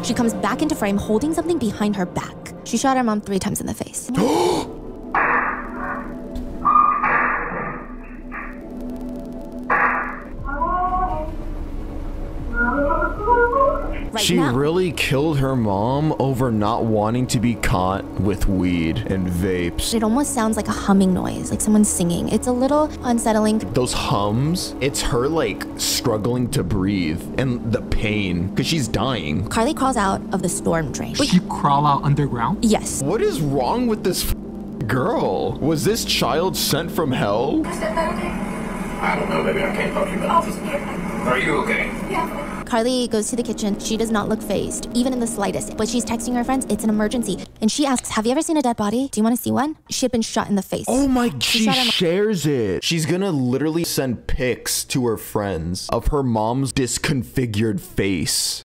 She comes back into frame holding something behind her back. She shot her mom 3 times in the face. She really killed her mom over not wanting to be caught with weed and vapes. It almost sounds like a humming noise, like someone's singing. It's a little unsettling. Those hums, it's her like struggling to breathe and the pain because she's dying. Carly crawls out of the storm drain. She crawl out underground? Yes. What is wrong with this girl? Was this child sent from hell? I don't know, maybe I can't help you, but I'll just... Are you okay? Yeah. Carly goes to the kitchen. She does not look phased, even in the slightest. But she's texting her friends, it's an emergency. And she asks, have you ever seen a dead body? Do you want to see one? She had been shot in the face. Oh my, she shares it. She's gonna literally send pics to her friends of her mom's disconfigured face.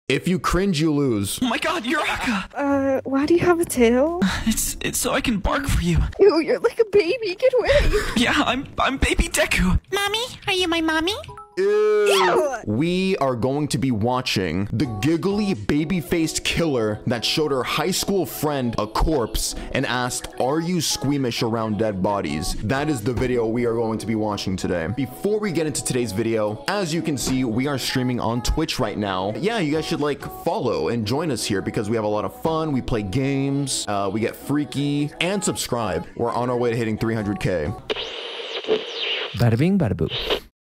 If you cringe, you lose. Oh my god, Uraka! Why do you have a tail? It's so I can bark for you. Ew, you're like a baby. Get away. Yeah, I'm baby Deku. Mommy, are you my mommy? Ew. We are going to be watching the giggly baby-faced killer that showed her high school friend a corpse and asked, are you squeamish around dead bodies? That is the video we are going to be watching today. Before we get into today's video, as you can see, we are streaming on Twitch right now. Yeah, you guys should like follow and join us here because we have a lot of fun. We play games, we get freaky, and subscribe. We're on our way to hitting 300K. Bada bing, bada boo.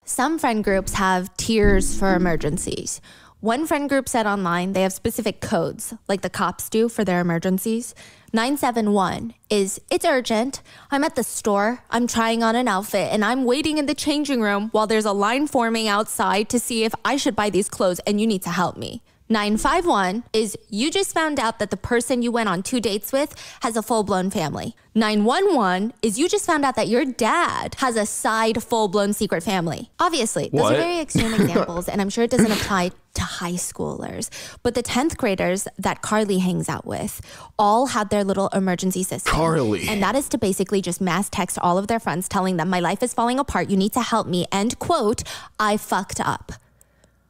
Some friend groups have tiers for emergencies. One friend group said online they have specific codes, like the cops do for their emergencies. 971 is, it's urgent. I'm at the store. I'm trying on an outfit and I'm waiting in the changing room while there's a line forming outside to see if I should buy these clothes and you need to help me. 951 is, you just found out that the person you went on 2 dates with has a full-blown family. 911 is, you just found out that your dad has a side full-blown secret family. Obviously, those are very extreme examples, and I'm sure it doesn't apply to high schoolers. But the 10th graders that Carly hangs out with all had their little emergency system. Carly. And that is to basically just mass text all of their friends telling them, my life is falling apart, you need to help me, and quote, I fucked up.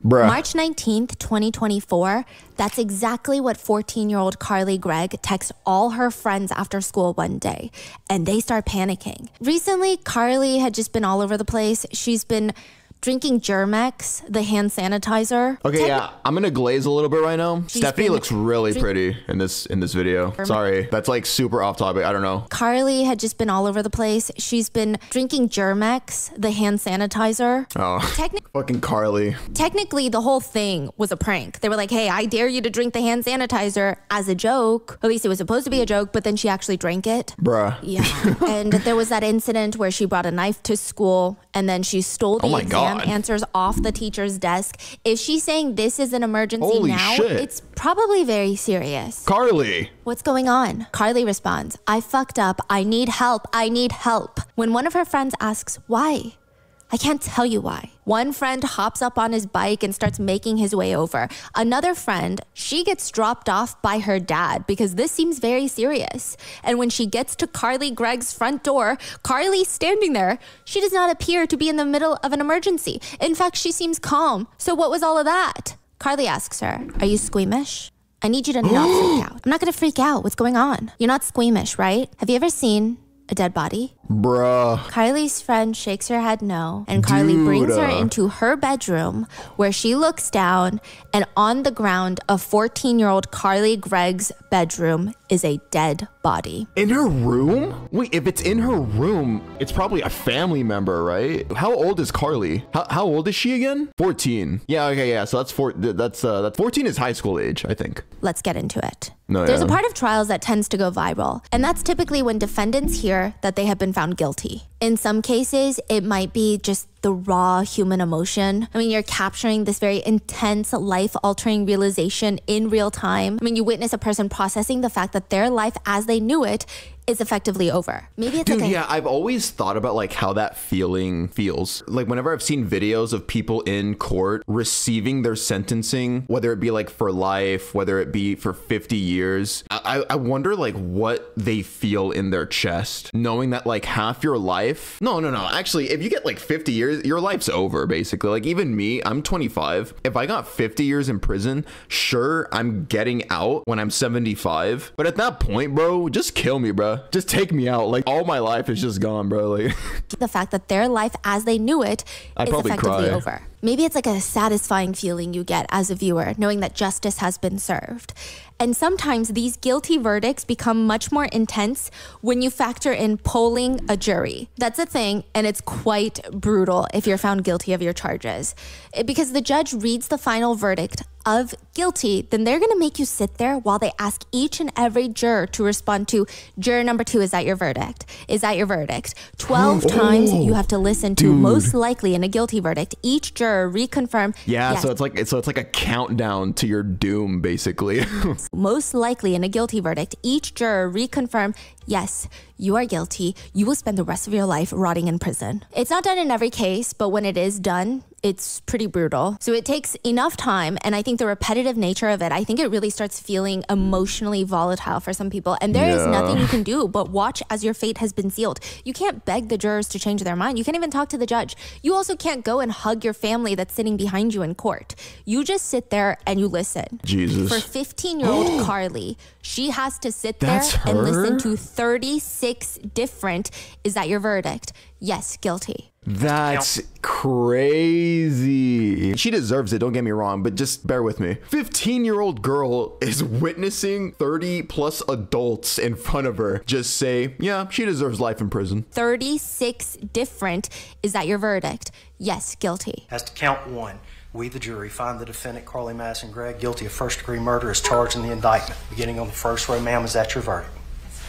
Bruh. March 19th, 2024, that's exactly what 14-year-old Carly Gregg texts all her friends after school one day, and they start panicking. Recently, Carly had just been all over the place. She's been drinking Germ-X, the hand sanitizer. Okay, yeah, I'm gonna glaze a little bit right now. Stephanie looks really pretty in this video. Sorry, that's like super off topic. I don't know. Carly had just been all over the place. She's been drinking Germ-X, the hand sanitizer. Oh, fucking Carly. Technically, the whole thing was a prank. They were like, hey, I dare you to drink the hand sanitizer as a joke. At least it was supposed to be a joke, but then she actually drank it. Bruh. Yeah. And there was that incident where she brought a knife to school and then she stole the exam answers off the teacher's desk. If she's saying this is an emergency now, it's probably very serious. Carly. What's going on? Carly responds, I fucked up. I need help. I need help. When one of her friends asks, why? I can't tell you why. One friend hops up on his bike and starts making his way over. Another friend, she gets dropped off by her dad because this seems very serious. And when she gets to Carly Gregg's front door, Carly's standing there. She does not appear to be in the middle of an emergency. In fact, she seems calm. So what was all of that? Carly asks her, are you squeamish? I need you to not freak out. I'm not gonna freak out. What's going on? You're not squeamish, right? Have you ever seen a dead body? Bruh. Carly's friend shakes her head no, and Carly brings her into her bedroom where she looks down, and on the ground of 14-year-old Carly Gregg's bedroom is a dead body. In her room? Wait, if it's in her room, it's probably a family member, right? How old is Carly? How old is she again? 14. Yeah, okay, yeah. So that's 14 is high school age, I think. Let's get into it. No, There's a part of trials that tends to go viral, and that's typically when defendants hear that they have been found guilty. In some cases, it might be just the raw human emotion. I mean, you're capturing this very intense, life-altering realization in real time. I mean, you witness a person processing the fact that their life as they knew it is effectively over. Maybe it's Dude, like yeah, I've always thought about like how that feeling feels. Like whenever I've seen videos of people in court receiving their sentencing, whether it be like for life, whether it be for 50 years, I wonder like what they feel in their chest, knowing that like half your life, no, actually, if you get like 50 years, your life's over basically. Like even me, I'm 25. If I got 50 years in prison, sure, I'm getting out when I'm 75. But at that point, bro, just kill me, bro. Just take me out. Like all my life is just gone, bro. Like the fact that their life as they knew it I'd is probably effectively cry. over. Maybe it's like a satisfying feeling you get as a viewer, knowing that justice has been served. And sometimes these guilty verdicts become much more intense when you factor in polling a jury. That's a thing, and it's quite brutal if you're found guilty of your charges. Because the judge reads the final verdict of guilty, then they're gonna make you sit there while they ask each and every juror to respond to juror number 2, is that your verdict? Is that your verdict? 12 times you have to listen to, most likely in a guilty verdict, each juror reconfirm. yeah, yes, so it's like a countdown to your doom basically. most likely in a guilty verdict, each juror reconfirm, yes, you are guilty. You will spend the rest of your life rotting in prison. It's not done in every case, but when it is done, it's pretty brutal. So it takes enough time, and I think the repetitive nature of it, I think it really starts feeling emotionally volatile for some people. And there is nothing you can do but watch as your fate has been sealed. You can't beg the jurors to change their mind. You can't even talk to the judge. You also can't go and hug your family that's sitting behind you in court. You just sit there and you listen. Jesus. For 15-year-old Carly, she has to sit there That's and her? listen to 36 different, is that your verdict? Yes, guilty. That's crazy. She deserves it, don't get me wrong, but just bear with me. 15-year-old girl is witnessing 30 plus adults in front of her just say, yeah, she deserves life in prison. 36 different, is that your verdict? Yes, guilty. As to count 1, we, the jury, find the defendant, Carly Madison Gregg, guilty of first-degree murder as charged in the indictment. Beginning on the first row, ma'am, is that your verdict?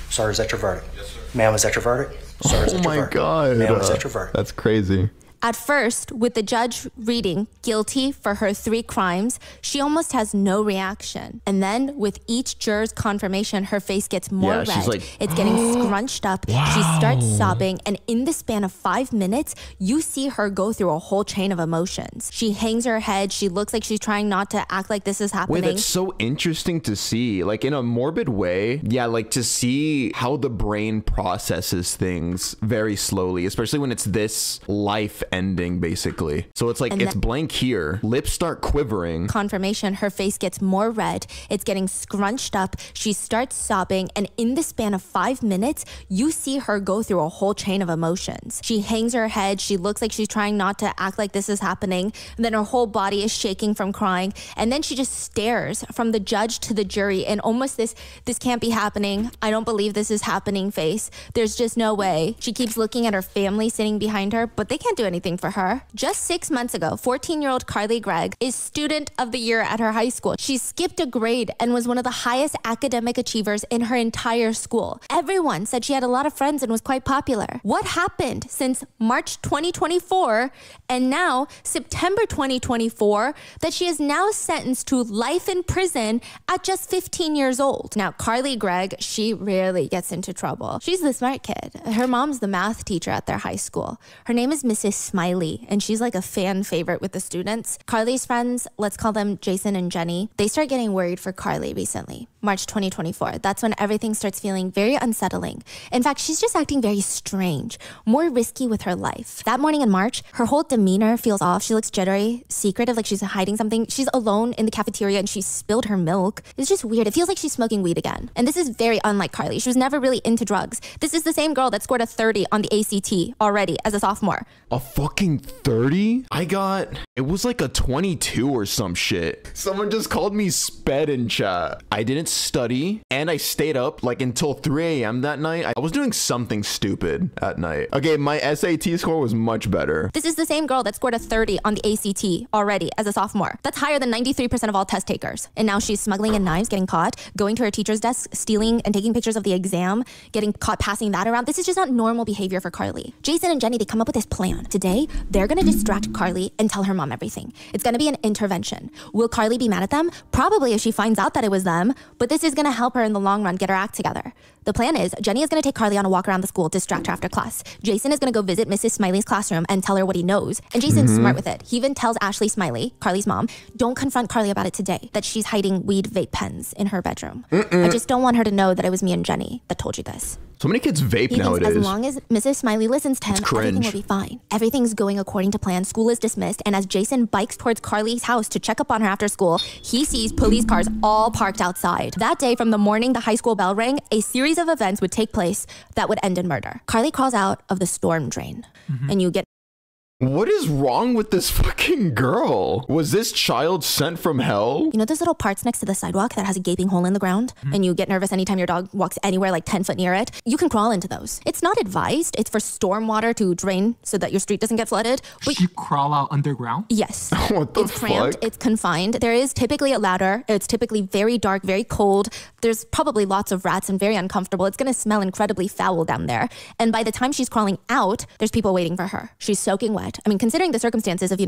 Sir, is that your verdict? Yes, sir. Ma'am, is that your verdict? Sir, is that your verdict? God. Ma'am, is that your verdict? That's crazy. At first, with the judge reading guilty for her 3 crimes, she almost has no reaction. And then with each juror's confirmation, her face gets more Yeah, red. she's like, it's getting scrunched up. She starts sobbing. And in the span of 5 minutes, you see her go through a whole chain of emotions. She hangs her head. She looks like she's trying not to act like this is happening. Wait, that's so interesting to see. Like in a morbid way, yeah, like to see how the brain processes things very slowly, especially when it's this life ending basically. So it's like And it's blank here, lips start quivering. Confirmation, her face gets more red. It's getting scrunched up. She starts sobbing. And in the span of 5 minutes, you see her go through a whole chain of emotions. She hangs her head. She looks like she's trying not to act like this is happening. And then her whole body is shaking from crying. And then she just stares from the judge to the jury in almost this can't be happening. I don't believe this is happening face. There's just no way. She keeps looking at her family sitting behind her, but they can't do anything for her. Just 6 months ago, 14-year-old Carly Gregg is student of the year at her high school. She skipped a grade and was one of the highest academic achievers in her entire school. Everyone said she had a lot of friends and was quite popular. What happened since March 2024 and now September 2024 that she is now sentenced to life in prison at just 15 years old? Now, Carly Gregg, she rarely gets into trouble. She's the smart kid. Her mom's the math teacher at their high school. Her name is Mrs. Smiley, and she's like a fan favorite with the students. Carly's friends, let's call them Jason and Jenny, they start getting worried for Carly recently. March 2024. That's when everything starts feeling very unsettling. In fact, she's just acting very strange, more risky with her life. That morning in March, her whole demeanor feels off. She looks jittery, secretive, like she's hiding something. She's alone in the cafeteria and she spilled her milk. It's just weird. It feels like she's smoking weed again. And this is very unlike Carly. She was never really into drugs. This is the same girl that scored a 30 on the ACT already as a sophomore. A fucking 30? It was like a 22 or some shit. Someone just called me sped in chat. I didn't study and I stayed up like until 3 a.m. that night. I was doing something stupid at night. Okay, my SAT score was much better. This is the same girl that scored a 30 on the ACT already as a sophomore. That's higher than 93% of all test takers. And now she's smuggling in knives, getting caught, going to her teacher's desk, stealing and taking pictures of the exam, getting caught passing that around. This is just not normal behavior for Carly. Jason and Jenny, they come up with this plan. Today, they're gonna distract Carly and tell her mom everything. It's gonna be an intervention. Will Carly be mad at them? Probably if she finds out that it was them, but this is gonna help her in the long run get her act together. The plan is Jenny is going to take Carly on a walk around the school, distract her after class. Jason is going to go visit Mrs. Smiley's classroom and tell her what he knows. And Jason's smart with it. He even tells Ashley Smiley, Carly's mom, don't confront Carly about it today, that she's hiding weed vape pens in her bedroom. I just don't want her to know that it was me and Jenny that told you this. So many kids vape He nowadays. thinks as long as Mrs. Smiley listens to him, everything will be fine. Everything's going according to plan. School is dismissed. And as Jason bikes towards Carly's house to check up on her after school, he sees police cars all parked outside. That day, from the morning the high school bell rang, a series of events would take place that would end in murder. Carly crawls out of the storm drain, and you get What is wrong with this fucking girl? Was this child sent from hell? You know those little parts next to the sidewalk that has a gaping hole in the ground? And you get nervous anytime your dog walks anywhere like 10 foot near it? You can crawl into those. It's not advised. It's for storm water to drain so that your street doesn't get flooded. But You crawl out underground? yes. What the It's cramped. fuck? It's confined. There is typically a ladder. It's typically very dark, very cold. There's probably lots of rats and very uncomfortable. It's going to smell incredibly foul down there. And by the time she's crawling out, there's people waiting for her. She's soaking wet. I mean, considering the circumstances of,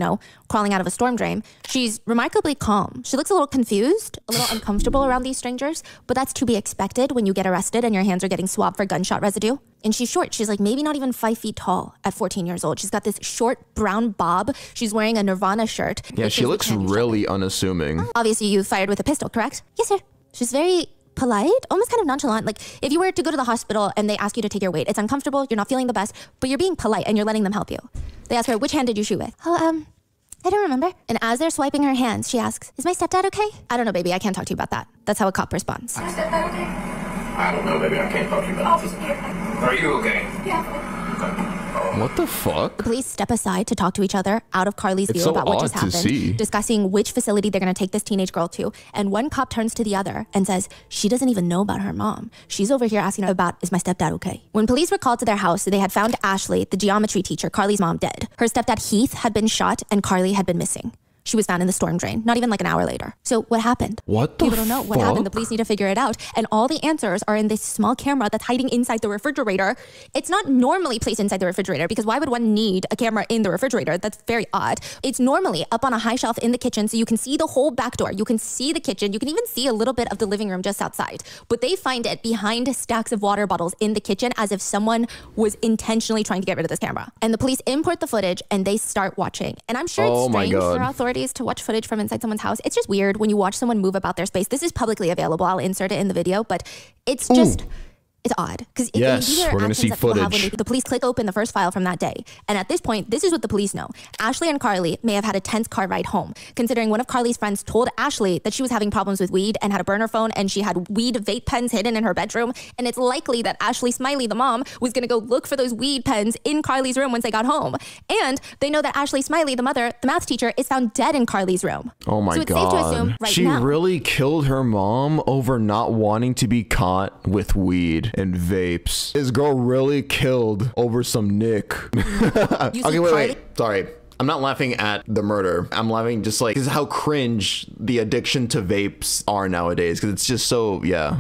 crawling out of a storm drain, she's remarkably calm. She looks a little confused, a little uncomfortable around these strangers, but that's to be expected when you get arrested and your hands are getting swabbed for gunshot residue. And she's short. She's like maybe not even 5 feet tall at 14 years old. She's got this short brown bob. She's wearing a Nirvana shirt. Yeah, she looks really unassuming. Obviously, you fired with a pistol, correct? Yes, sir. She's very polite, almost kind of nonchalant. Like if you were to go to the hospital and they ask you to take your weight, it's uncomfortable, you're not feeling the best, but you're being polite and you're letting them help you. They ask her, which hand did you shoot with? Oh, I don't remember. And as they're swiping her hands, she asks, is my stepdad okay? I don't know, baby. I can't talk to you about that. That's how a cop responds. Is my stepdad okay? I don't know, baby. I can't talk to you about this. Are you okay? Yeah. What the fuck? The police step aside to talk to each other out of Carly's view so about what just odd to happened, see. discussing which facility they're going to take this teenage girl to. And one cop turns to the other and says, she doesn't even know about her mom. She's over here asking about, is my stepdad okay? When police were called to their house, they had found Ashley, the geometry teacher, Carly's mom, dead. Her stepdad, Heath, had been shot and Carly had been missing. She was found in the storm drain, not even like an hour later. So what happened? What the People don't know what happened. The police need to figure it out. And all the answers are in this small camera that's hiding inside the refrigerator. It's not normally placed inside the refrigerator because why would one need a camera in the refrigerator? That's very odd. It's normally up on a high shelf in the kitchen so you can see the whole back door. You can see the kitchen. You can even see a little bit of the living room just outside. But they find it behind stacks of water bottles in the kitchen as if someone was intentionally trying to get rid of this camera. And the police import the footage and they start watching. And I'm sure it's strange for authorities to watch footage from inside someone's house. It's just weird when you watch someone move about their space. This is publicly available. I'll insert it in the video, but it's just... It's odd because yes, we're going to see footage. The police click open the first file from that day. And at this point, this is what the police know. Ashley and Carly may have had a tense car ride home, considering one of Carly's friends told Ashley that she was having problems with weed and had a burner phone and she had weed vape pens hidden in her bedroom. And it's likely that Ashley Smiley, the mom, was going to go look for those weed pens in Carly's room once they got home. And they know that Ashley Smiley, the mother, the math teacher, is found dead in Carly's room. Oh my so it's God. safe to assume right she now. really killed her mom over not wanting to be caught with weed and vapes. This girl really killed over some nick. Okay, wait. Sorry. I'm not laughing at the murder. I'm laughing just like, this is how cringe the addiction to vapes are nowadays. Because it's just so, yeah.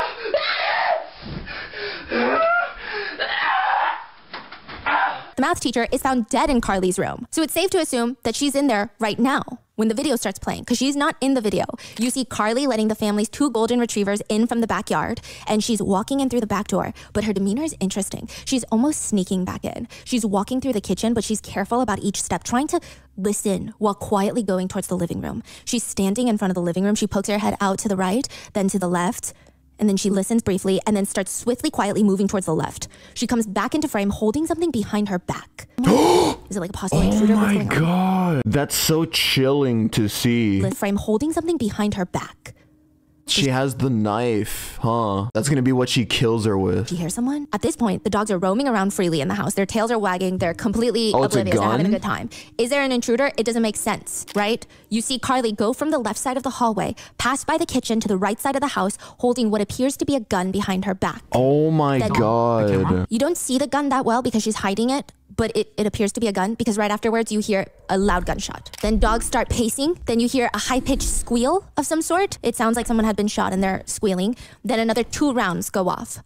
The math teacher is found dead in Carly's room. So it's safe to assume that she's in there right now when the video starts playing, because she's not in the video. You see Carly letting the family's 2 golden retrievers in from the backyard, and she's walking in through the back door, but her demeanor is interesting. She's almost sneaking back in. She's walking through the kitchen, but she's careful about each step, trying to listen while quietly going towards the living room. She's standing in front of the living room. She pokes her head out to the right, then to the left, and then she listens briefly and then starts swiftly, quietly moving towards the left. She comes back into frame holding something behind her back. Is it like a possible intruder? Oh my God. That's so chilling to see. Frame holding something behind her back. She has the knife, huh? That's gonna be what she kills her with. Do you hear someone? At this point, the dogs are roaming around freely in the house. Their tails are wagging. They're completely oblivious. They're having a good time. Is there an intruder? It doesn't make sense, right? You see Carly go from the left side of the hallway, pass by the kitchen to the right side of the house, holding what appears to be a gun behind her back. Oh my God. You don't see the gun that well because she's hiding it, but it appears to be a gun because right afterwards you hear a loud gunshot. Then dogs start pacing. Then you hear a high-pitched squeal of some sort. It sounds like someone had been shot and they're squealing. Then another 2 rounds go off.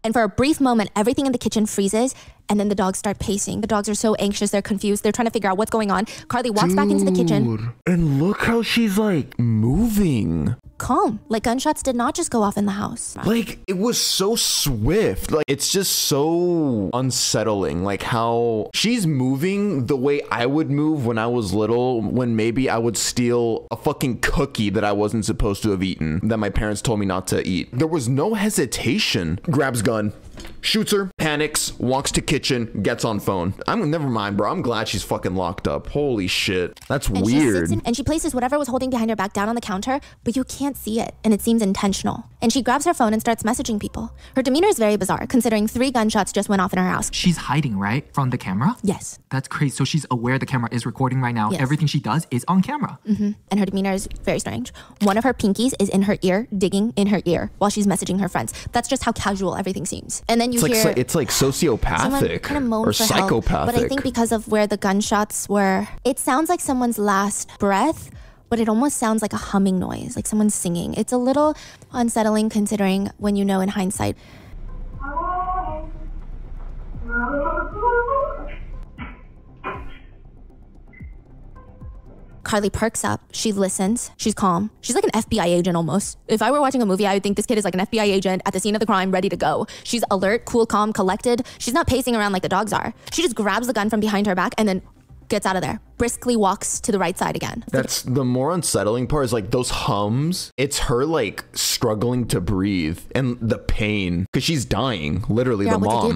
And for a brief moment, everything in the kitchen freezes And then the dogs start pacing. The dogs are so anxious. They're confused. They're trying to figure out what's going on. Carly walks back into the kitchen. And look how she's like moving. Calm. Like gunshots did not just go off in the house. Like it was so swift. Like it's just so unsettling. Like how she's moving the way I would move when I was little, when maybe I would steal a fucking cookie that I wasn't supposed to have eaten, that my parents told me not to eat. There was no hesitation. Grabs gun, shoots her, panics, walks to kitchen, gets on phone. Never mind, bro. I'm glad she's fucking locked up. Holy shit. That's and weird. And she places whatever was holding behind her back down on the counter, but you can't see it, and it seems intentional. And she grabs her phone and starts messaging people. Her demeanor is very bizarre, considering 3 gunshots just went off in her house. She's hiding, right? From the camera? Yes. That's crazy. So she's aware the camera is recording right now. Yes. Everything she does is on camera. And her demeanor is very strange. One of her pinkies is in her ear, digging in her ear while she's messaging her friends. That's just how casual everything seems. And then you hear... It's like sociopathic kind of moan or for help, psychopathic. but I think because of where the gunshots were, it sounds like someone's last breath, but it almost sounds like a humming noise, like someone's singing. It's a little unsettling considering when you know in hindsight. Carly perks up. She listens. She's calm. She's like an FBI agent almost. If I were watching a movie, I would think this kid is like an FBI agent at the scene of the crime, ready to go. She's alert, cool, calm, collected. She's not pacing around like the dogs are. She just grabs the gun from behind her back and then gets out of there. Briskly walks to the right side again. That's the more unsettling part, is like those hums. It's her like struggling to breathe and the pain because she's dying. Literally, the mom.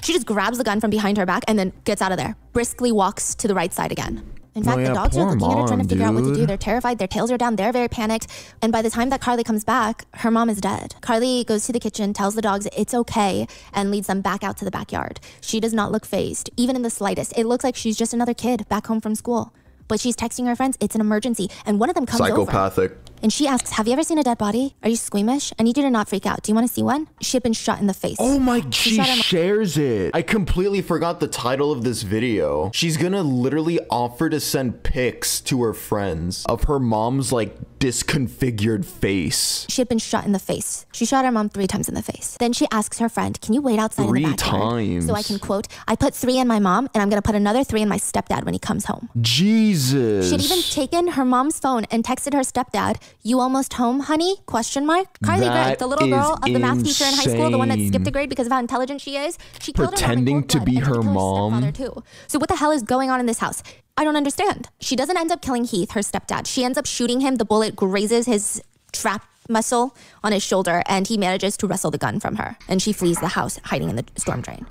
She just grabs the gun from behind her back and then gets out of there. Briskly walks to the right side again. In fact, the dogs are looking at her, trying to figure out what to do. They're terrified. Their tails are down. They're very panicked. And by the time that Carly comes back, her mom is dead. Carly goes to the kitchen, tells the dogs it's okay, and leads them back out to the backyard. She does not look fazed, even in the slightest. It looks like she's just another kid back home from school. But she's texting her friends, it's an emergency. And one of them comes psychopathic. over. And she asks, have you ever seen a dead body? Are you squeamish? I need you to not freak out. Do you want to see one? She had been shot in the face. Oh my, she shares it. I completely forgot the title of this video. She's gonna literally offer to send pics to her friends of her mom's like disconfigured face. She had been shot in the face. She shot her mom 3 times in the face. Then she asks her friend, can you wait outside in the backyard? 3 times. So I can quote, I put 3 in my mom and I'm gonna put another 3 in my stepdad when he comes home. Jesus. She had even taken her mom's phone and texted her stepdad, you almost home, honey? Question mark. Carly Gregg, the little girl of the math teacher in high school, the one that skipped a grade because of how intelligent she is. She pretending killed her mom in cold blood, to be her mom. Too. So what the hell is going on in this house? I don't understand. She doesn't end up killing Heath, her stepdad. She ends up shooting him. The bullet grazes his trap muscle on his shoulder, and he manages to wrestle the gun from her. And she flees the house, hiding in the storm drain.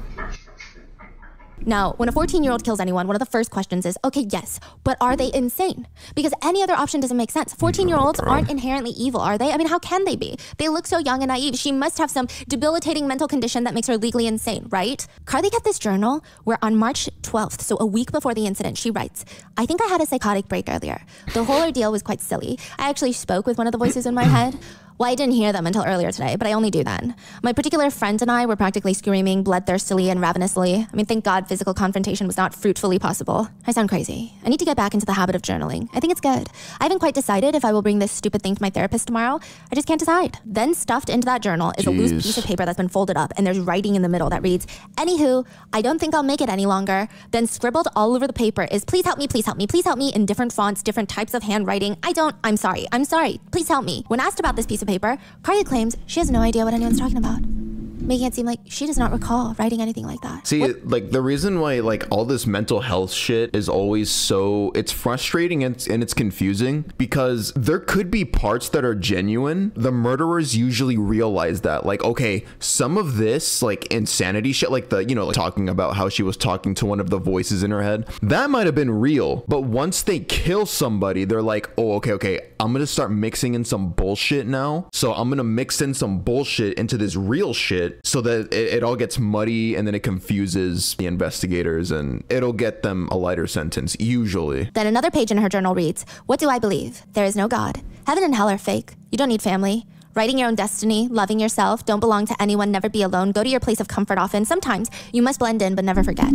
Now, when a 14-year-old kills anyone, one of the first questions is, okay, yes, but are they insane? Because any other option doesn't make sense. 14-year-olds aren't inherently evil, are they? I mean, how can they be? They look so young and naive. She must have some debilitating mental condition that makes her legally insane, right? Carly got this journal where on March 12th, so a week before the incident, she writes, I think I had a psychotic break earlier. The whole ordeal was quite silly. I actually spoke with one of the voices in my head. Well, I didn't hear them until earlier today, but I only do then. My particular friend and I were practically screaming bloodthirstily and ravenously. I mean, thank God physical confrontation was not fruitfully possible. I sound crazy. I need to get back into the habit of journaling. I think it's good. I haven't quite decided if I will bring this stupid thing to my therapist tomorrow. I just can't decide. Then stuffed into that journal is a loose piece of paper that's been folded up, and there's writing in the middle that reads, anywho, I don't think I'll make it any longer. Then scribbled all over the paper is, please help me, please help me, please help me, in different fonts, different types of handwriting. I'm sorry, please help me. When asked about this piece of paper, Carly claims she has no idea what anyone's talking about, making it seem like she does not recall writing anything like that. See, like the reason why like all this mental health shit is always so, it's frustrating and it's confusing because there could be parts that are genuine. The murderers usually realize that, like, okay, some of this like insanity shit, like the, you know, like, talking about how she was talking to one of the voices in her head, that might have been real. But once they kill somebody, they're like, oh, okay, I'm gonna start mixing in some bullshit now. So I'm gonna mix in some bullshit into this real shit so that it all gets muddy and then it confuses the investigators and it'll get them a lighter sentence, usually. Then another page in her journal reads, what do I believe? There is no God. Heaven and hell are fake. You don't need family. Writing your own destiny, loving yourself, don't belong to anyone, never be alone, go to your place of comfort often. Sometimes you must blend in but never forget.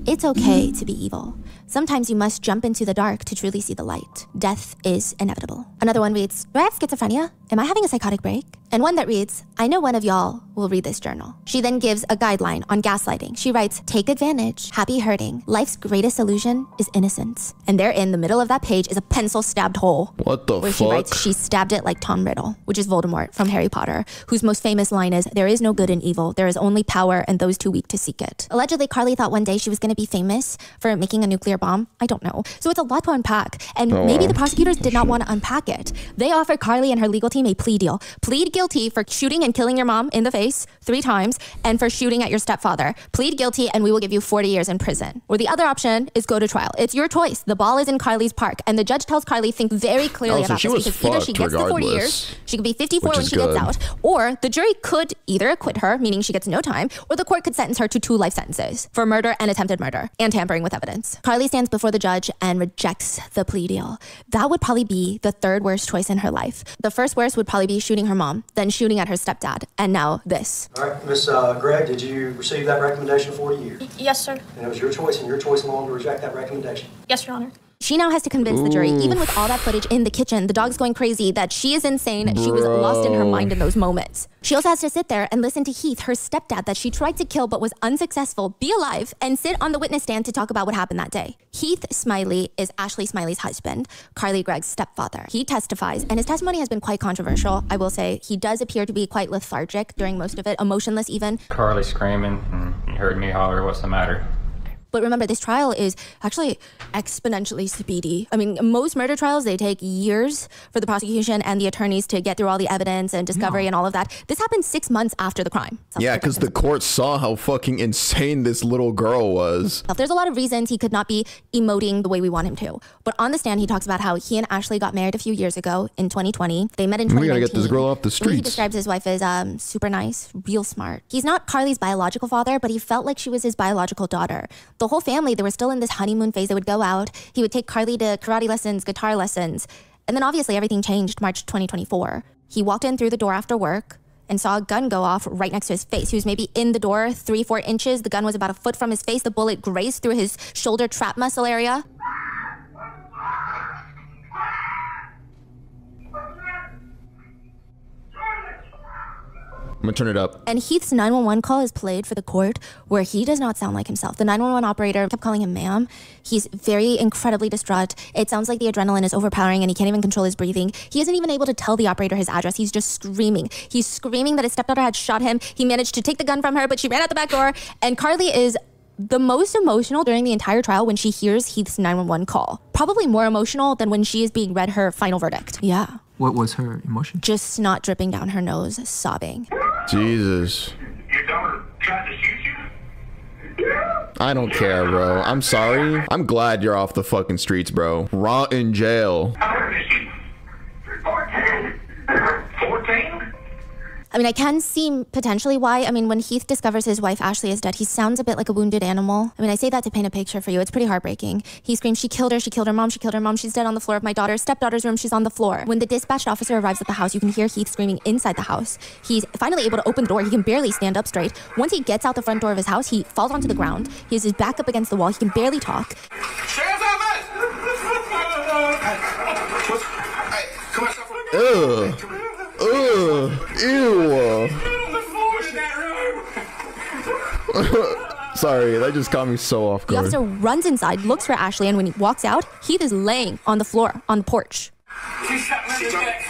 It's okay to be evil. Sometimes you must jump into the dark to truly see the light. Death is inevitable. Another one reads, do I have schizophrenia? Am I having a psychotic break? And one that reads, I know one of y'all will read this journal. She then gives a guideline on gaslighting. She writes, take advantage, happy hurting. Life's greatest illusion is innocence. And there in the middle of that page is a pencil stabbed hole. What the where fuck? She writes, she stabbed it like Tom Riddle, which is Voldemort from Harry Potter, whose most famous line is, there is no good in evil, there is only power and those too weak to seek it. Allegedly, Carly thought one day she was going to be famous for making a nuclear bomb. I don't know. So it's a lot to unpack. And maybe the prosecutors did not want to unpack it. They offered Carly and her legal team a plea deal. Plead guilty for shooting and killing your mom in the face 3 times and for shooting at your stepfather. Plead guilty and we will give you 40 years in prison. Or the other option is go to trial. It's your choice. The ball is in Carly's park. And the judge tells Carly, think very clearly about this, because either she gets the 40 years, she could be 54 when she gets out, or the jury could either acquit her, meaning she gets no time, or the court could sentence her to 2 life sentences for murder and attempted murder and tampering with evidence. Carly stands before the judge and rejects the plea deal. That would probably be the 3rd worst choice in her life. The first worst would probably be shooting her mom, then shooting at her stepdad, and now this. All right, Miss Gregg, did you receive that recommendation of 40 years? Yes, sir. And it was your choice and your choice alone to reject that recommendation? Yes, Your Honor. She now has to convince the jury, even with all that footage in the kitchen, the dog's going crazy, that she is insane. She was lost in her mind in those moments. She also has to sit there and listen to Heath, her stepdad that she tried to kill but was unsuccessful, be alive, and sit on the witness stand to talk about what happened that day. Heath Smiley is Ashley Smiley's husband, Carly Gregg's stepfather. He testifies, and his testimony has been quite controversial. I will say he does appear to be quite lethargic during most of it, emotionless even. Carly screaming, and you heard me holler, what's the matter? But remember, this trial is actually exponentially speedy. I mean, most murder trials, they take years for the prosecution and the attorneys to get through all the evidence and discovery and all of that. This happened 6 months after the crime. Yeah, because the court saw how fucking insane this little girl was. There's a lot of reasons he could not be emoting the way we want him to. But on the stand, he talks about how he and Ashley got married a few years ago in 2020. They met in 2019. We gotta get this girl off the streets. He describes his wife as super nice, real smart. He's not Carly's biological father, but he felt like she was his biological daughter. The whole family, they were still in this honeymoon phase. They would go out. He would take Carly to karate lessons, guitar lessons. And then obviously everything changed March 2024. He walked in through the door after work and saw a gun go off right next to his face. He was maybe in the door 3-4 inches. The gun was about a foot from his face. The bullet grazed through his shoulder trap muscle area. I'm gonna turn it up. And Heath's 911 call is played for the court, where he does not sound like himself. The 911 operator kept calling him ma'am. He's very incredibly distraught. It sounds like the adrenaline is overpowering and he can't even control his breathing. He isn't even able to tell the operator his address. He's just screaming. He's screaming that his stepdaughter had shot him. He managed to take the gun from her, but she ran out the back door. And Carly is the most emotional during the entire trial when she hears Heath's 911 call. Probably more emotional than when she is being read her final verdict. Yeah. What was her emotion? Just snot dripping down her nose, sobbing. Jesus. Your daughter tried to shoot you? I don't care, bro. I'm sorry. I'm glad you're off the fucking streets, bro. Rot in jail. How old is she? 14. 14? I mean, I can see potentially why. I mean, when Heath discovers his wife Ashley is dead, he sounds a bit like a wounded animal. I mean, I say that to paint a picture for you. It's pretty heartbreaking. He screams, she killed her mom, she killed her mom. She's dead on the floor of my daughter's stepdaughter's room. She's on the floor. When the dispatched officer arrives at the house, you can hear Heath screaming inside the house. He's finally able to open the door. He can barely stand up straight. Once he gets out the front door of his house, he falls onto the ground. He has his back up against the wall. He can barely talk. Ugh. Ew. Sorry, that just caught me so off The guard. officer runs inside, looks for Ashley, and when he walks out, Heath is laying on the floor, on the porch. She shot me in the neck.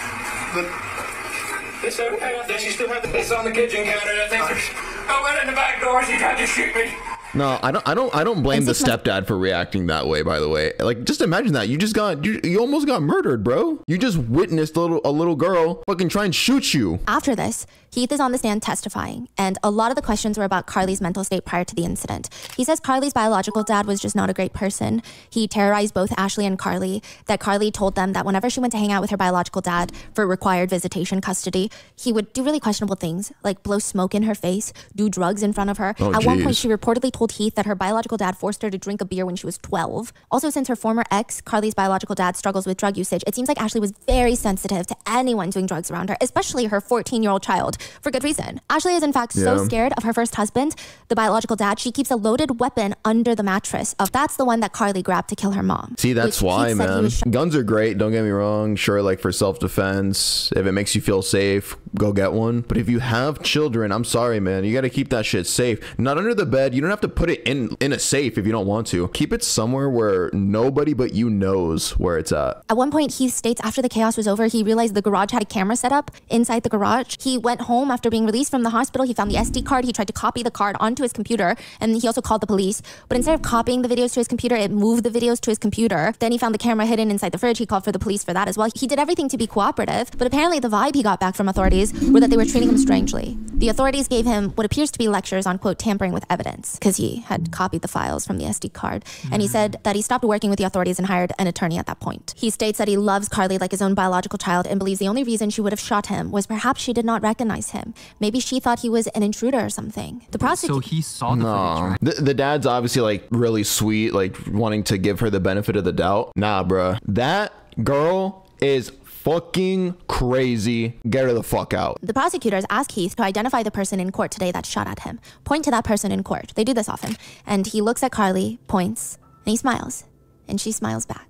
It's okay. I think she still had the piss on the kitchen counter. I went in the back door. She tried to shoot me. No, I don't blame the stepdad for reacting that way, by the way. Like, just imagine that. You almost got murdered, bro. You just witnessed a little girl fucking try and shoot you. After this, Heath is on the stand testifying, and a lot of the questions were about Carly's mental state prior to the incident. He says Carly's biological dad was just not a great person. He terrorized both Ashley and Carly, that Carly told them that whenever she went to hang out with her biological dad for required visitation custody, he would do really questionable things, like blow smoke in her face, do drugs in front of her. Oh, At one point, geez. she reportedly told Heath that her biological dad forced her to drink a beer when she was 12. Also, since her former ex, Carly's biological dad, struggles with drug usage, it seems like Ashley was very sensitive to anyone doing drugs around her, especially her 14-year-old child, for good reason. Ashley is in fact so scared of her first husband, the biological dad, she keeps a loaded weapon under the mattress. That's the one that Carly grabbed to kill her mom. See, that's why, man. Guns are great, don't get me wrong. Sure, like for self-defense, if it makes you feel safe, go get one. But if you have children, I'm sorry, man, you gotta keep that shit safe. Not under the bed. You don't have to put it in a safe if you don't want to. Keep it somewhere where nobody but you knows where it's at. At one point, Heath states after the chaos was over, he realized the garage had a camera set up inside the garage. He went home after being released from the hospital. He found the SD card. He tried to copy the card onto his computer, and he also called the police. But instead of copying the videos to his computer, it moved the videos to his computer. Then he found the camera hidden inside the fridge. He called for the police for that as well. He did everything to be cooperative, but apparently the vibe he got back from authorities were that they were treating him strangely. The authorities gave him what appears to be lectures on, quote, tampering with evidence, because he had copied the files from the SD card. And he said that he stopped working with the authorities and hired an attorney at that point. He states that he loves Carly like his own biological child and believes the only reason she would have shot him was perhaps she did not recognize him. Maybe she thought he was an intruder or something. The prosecutor... So he saw the footage, right? The dad's obviously like really sweet, like wanting to give her the benefit of the doubt. Nah, bruh. That girl is fucking crazy. Get her the fuck out. The prosecutors asked Heath to identify the person in court today that shot at him. Point to that person in court. They do this often. And he looks at Carly, points, and he smiles. And she smiles back.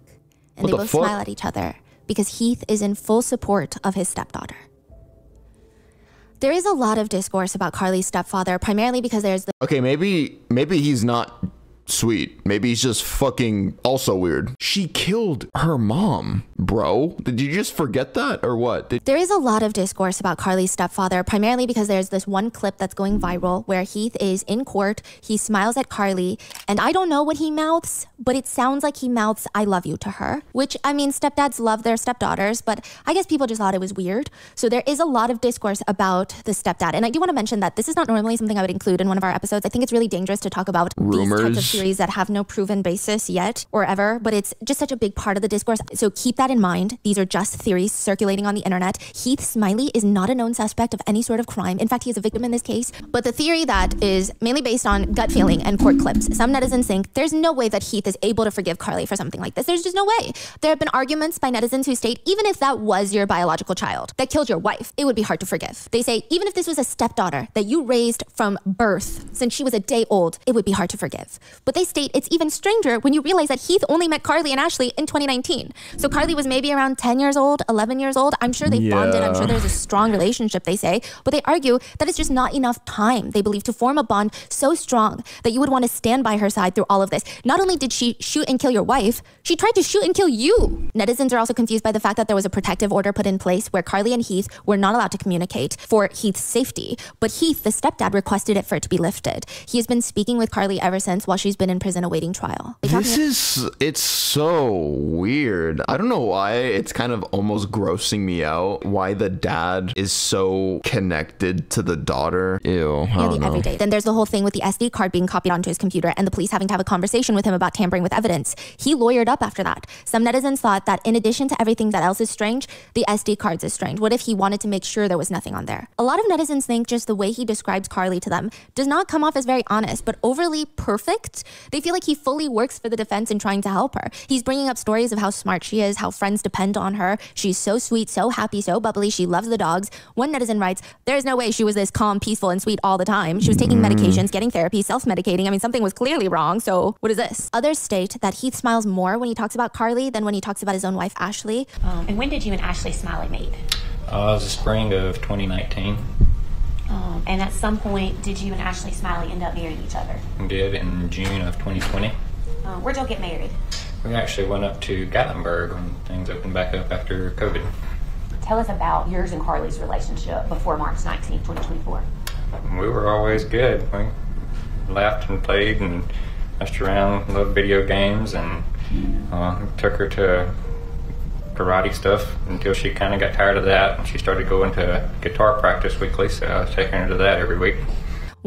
And they both smile at each other because Heath is in full support of his stepdaughter. There is a lot of discourse about Carly's stepfather, primarily because there's the... Okay, maybe he's not sweet. Maybe he's just fucking also weird. She killed her mom, bro. Did you just forget that or what? There is a lot of discourse about Carly's stepfather, primarily because there's this one clip that's going viral where Heath is in court, he smiles at Carly, and I don't know what he mouths, but it sounds like he mouths "I love you" to her, which, I mean, stepdads love their stepdaughters, but I guess people just thought it was weird. So there is a lot of discourse about the stepdad, and I do want to mention that this is not normally something I would include in one of our episodes. I think it's really dangerous to talk about rumors, these types of theories that have no proven basis yet or ever, but it's just such a big part of the discourse. So keep that in mind. These are just theories circulating on the internet. Heath Smiley is not a known suspect of any sort of crime. In fact, he is a victim in this case. But the theory that is mainly based on gut feeling and court clips. Some netizens think there's no way that Heath is able to forgive Carly for something like this. There's just no way. There have been arguments by netizens who state even if that was your biological child that killed your wife, it would be hard to forgive. They say even if this was a stepdaughter that you raised from birth since she was a day old, it would be hard to forgive. But they state it's even stranger when you realize that Heath only met Carly and Ashley in 2019. So Carly was maybe around 10 years old, 11 years old. I'm sure they bonded. I'm sure there's a strong relationship, they say. But they argue that it's just not enough time, they believe, to form a bond so strong that you would want to stand by her side through all of this. Not only did she shoot and kill your wife, she tried to shoot and kill you. Netizens are also confused by the fact that there was a protective order put in place where Carly and Heath were not allowed to communicate for Heath's safety. But Heath, the stepdad, requested it for it to be lifted. He has been speaking with Carly ever since while she's been in prison awaiting trial. It's so weird. I don't know why it's kind of almost grossing me out why the dad is so connected to the daughter. Ew, I don't know. Every day. Then there's the whole thing with the SD card being copied onto his computer and the police having to have a conversation with him about tampering with evidence. He lawyered up after that. Some netizens thought that in addition to everything that else is strange, the SD cards is strange. What if he wanted to make sure there was nothing on there? A lot of netizens think just the way he describes Carly to them does not come off as very honest, but overly perfect. They feel like he fully works for the defense in trying to help her. He's bringing up stories of how smart she is, how friends depend on her. She's so sweet, so happy, so bubbly. She loves the dogs. One netizen writes, there's no way she was this calm, peaceful, and sweet all the time. She was taking medications, getting therapy, self-medicating. I mean, something was clearly wrong. So what is this? Others state that Heath smiles more when he talks about Carly than when he talks about his own wife, Ashley. And when did you and Ashley Smiley meet? It was the spring of 2019. And at some point, did you and Ashley Smiley end up marrying each other? We did in June of 2020. Where'd y'all get married? We actually went up to Gatlinburg when things opened back up after COVID. Tell us about yours and Carly's relationship before March 19, 2024. We were always good. We laughed and played and messed around, loved video games, and took her to karate stuff until she kind of got tired of that and she started going to guitar practice weekly, so I was taking her to that every week.